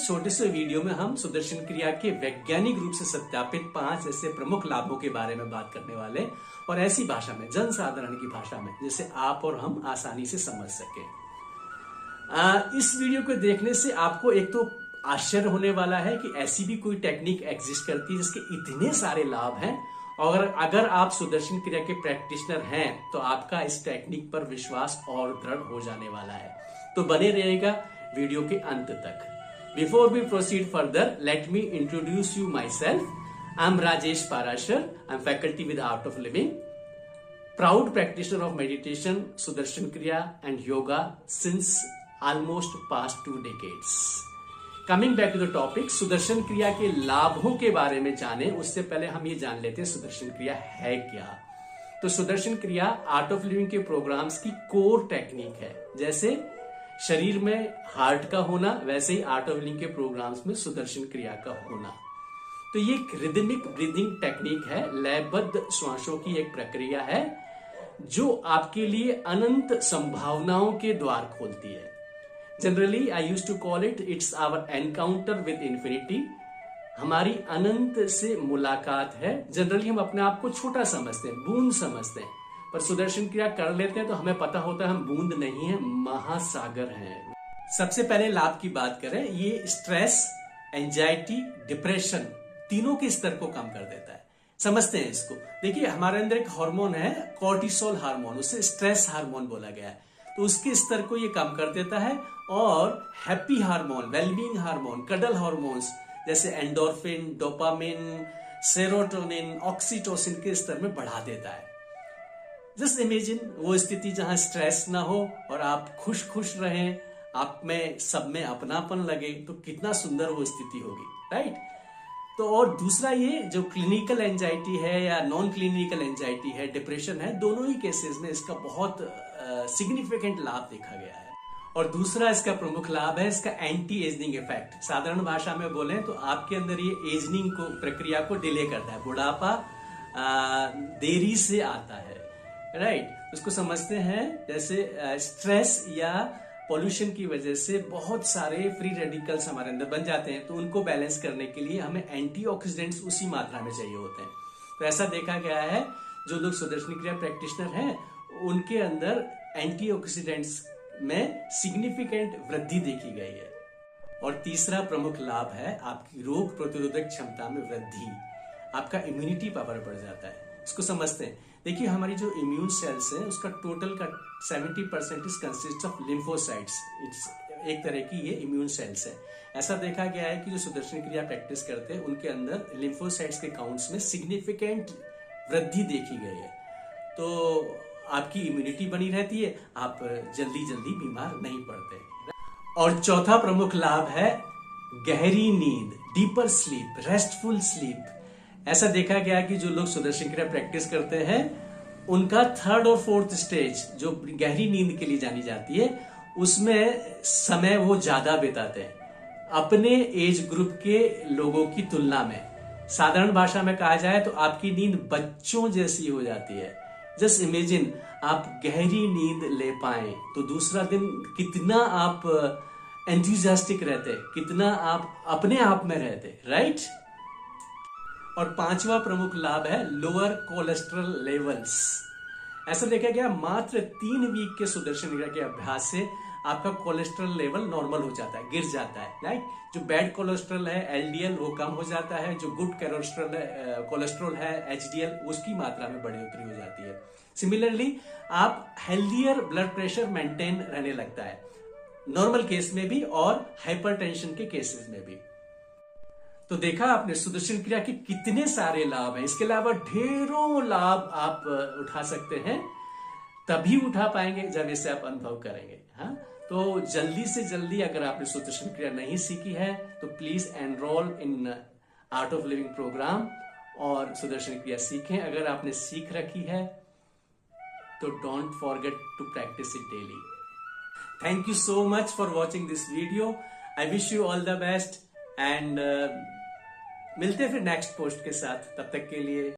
इस छोटे से वीडियो में हम सुदर्शन क्रिया के वैज्ञानिक रूप से सत्यापित 5 ऐसे प्रमुख लाभों के बारे में बात करने वाले हैं और ऐसी भाषा में, जन साधारण की भाषा में, जिसे आप और हम आसानी से समझ सके। इस वीडियो को देखने से आपको एक तो आश्चर्य होने वाला है कि ऐसी भी कोई टेक्निक एग्जिस्ट करती है जिसके इतने सारे लाभ हैं, और अगर आप सुदर्शन क्रिया के प्रैक्टिशनर हैं तो आपका इस टेक्निक पर विश्वास और दृढ़ हो जाने वाला है। तो बने रहेगा वीडियो के अंत तक। Before we proceed further, let me introduce you myself. I'm Rajesh Parashar. I'm faculty with Art of Living, proud practitioner of meditation, Sudarshan Kriya and yoga since almost past 2 decades. Coming back to the topic, Sudarshan क्रिया के लाभों के बारे में जाने उससे पहले हम ये जान लेते हैं सुदर्शन क्रिया है क्या। तो सुदर्शन क्रिया आर्ट ऑफ लिविंग के प्रोग्राम्स की कोर टेक्निक है। जैसे शरीर में हार्ट का होना, वैसे ही आर्ट ऑफ लिविंग के प्रोग्राम्स में सुदर्शन क्रिया का होना। तो ये एक रिदमिक ब्रीदिंग टेक्निक है, लयबद्ध श्वासों की एक प्रक्रिया है जो आपके लिए अनंत संभावनाओं के द्वार खोलती है। Generally I use to call it's our encounter with infinity. हमारी अनंत से मुलाकात है। जनरली हम अपने आप को छोटा समझते हैं, बूंद समझते हैं, पर सुदर्शन क्रिया कर लेते हैं तो हमें पता होता है हम बूंद नहीं है, महासागर हैं। सबसे पहले लाभ की बात करें, ये स्ट्रेस, एंजाइटी, डिप्रेशन तीनों के स्तर को कम कर देता है। समझते हैं इसको। देखिए, हमारे अंदर एक हार्मोन है कॉर्टिसोल हार्मोन, उसे स्ट्रेस हार्मोन बोला गया है, तो उसके स्तर को ये कम कर देता है। और happy hormone, wellbeing hormone, cuddle hormones जैसे एंडोर्फिन, डोपामिन, सेरोटोनिन, ऑक्सीटोसिन के स्तर में बढ़ा देता है। जस्ट इमेजिन वो स्थिति जहां स्ट्रेस ना हो और आप खुश खुश रहें, आप में सब में अपनापन लगे, तो कितना सुंदर वो स्थिति होगी, राइट। तो और दूसरा, ये जो क्लिनिकल एंजाइटी है या नॉन क्लिनिकल एंजाइटी है, डिप्रेशन है, दोनों ही केसेस में इसका बहुत सिग्निफिकेंट लाभ देखा गया है। और दूसरा इसका प्रमुख लाभ है इसका एंटी एजिंग इफेक्ट। साधारण भाषा में बोलें तो आपके अंदर ये एजिंग को प्रक्रिया को डिले करता है। बुढ़ापा देरी से आता है, राइट। उसको समझते हैं जैसे स्ट्रेस या पॉल्यूशन की वजह से बहुत सारे फ्री रेडिकल्स हमारे अंदर बन जाते हैं, तो उनको बैलेंस करने के लिए हमें एंटीऑक्सीडेंट्स उसी मात्रा में चाहिए होते हैं। तो ऐसा देखा गया है, जो लोग सुदर्शन क्रिया प्रैक्टिशनर हैं उनके अंदर एंटीऑक्सीडेंट्स में सिग्निफिकेंट वृद्धि देखी गई है। और तीसरा प्रमुख लाभ है आपकी रोग प्रतिरोधक क्षमता में वृद्धि। आपका इम्यूनिटी पावर बढ़ जाता है। इसको समझते हैं। देखिए, हमारी जो इम्यून सेल्स है उसका टोटल का 70% is consist of lymphocytes. It's एक तरह की ये इम्यून सेल्स है। ऐसा देखा गया है कि जो सुदर्शन क्रिया प्रैक्टिस करते हैं उनके अंदर लिम्फोसाइट्स के काउंट्स में सिग्निफिकेंट वृद्धि देखी गई है। तो आपकी इम्यूनिटी बनी रहती है, आप जल्दी जल्दी बीमार नहीं पड़ते। और चौथा प्रमुख लाभ है गहरी नींद, डीपर स्लीप, रेस्टफुल स्लीप। ऐसा देखा गया कि जो लोग सुदर्शन क्रिया प्रैक्टिस करते हैं उनका 3rd और 4th स्टेज, जो गहरी नींद के लिए जानी जाती है, उसमें समय वो ज्यादा बिताते हैं अपने एज ग्रुप के लोगों की तुलना में। साधारण भाषा में कहा जाए तो आपकी नींद बच्चों जैसी हो जाती है। जस्ट इमेजिन आप गहरी नींद ले पाए तो दूसरा दिन कितना आप एंथुसियास्टिक रहते, कितना आप अपने आप में रहते, राइट। और 5वां प्रमुख लाभ है लोअर कोलेस्ट्रॉल लेवल्स। ऐसा देखा गया मात्र 3 वीक के सुदर्शन क्रिया के अभ्यास से आपका कोलेस्ट्रॉल लेवल नॉर्मल हो जाता है, गिर जाता है, राइट। जो बैड कोलेस्ट्रॉल है एलडीएल वो कम हो जाता है, जो गुड कोलेस्ट्रॉल है एचडीएल उसकी मात्रा में बढ़ोतरी हो जाती है। सिमिलरली आप हेल्दियर ब्लड प्रेशर मेंटेन रहने लगता है, नॉर्मल केस में भी और हाइपरटेंशन के केसेस में भी। तो देखा आपने सुदर्शन क्रिया के कितने सारे लाभ हैं। इसके अलावा ढेरों लाभ आप उठा सकते हैं, तभी उठा पाएंगे जब इसे आप अनुभव करेंगे। हाँ, तो जल्दी से जल्दी अगर आपने सुदर्शन क्रिया नहीं सीखी है तो please enroll in Art of Living program और सुदर्शन क्रिया सीखें। अगर आपने सीख रखी है तो don't forget to practice it daily. Thank you so much for watching this video. I wish you all the best and मिलते हैं फिर नेक्स्ट पोस्ट के साथ। तब तक के लिए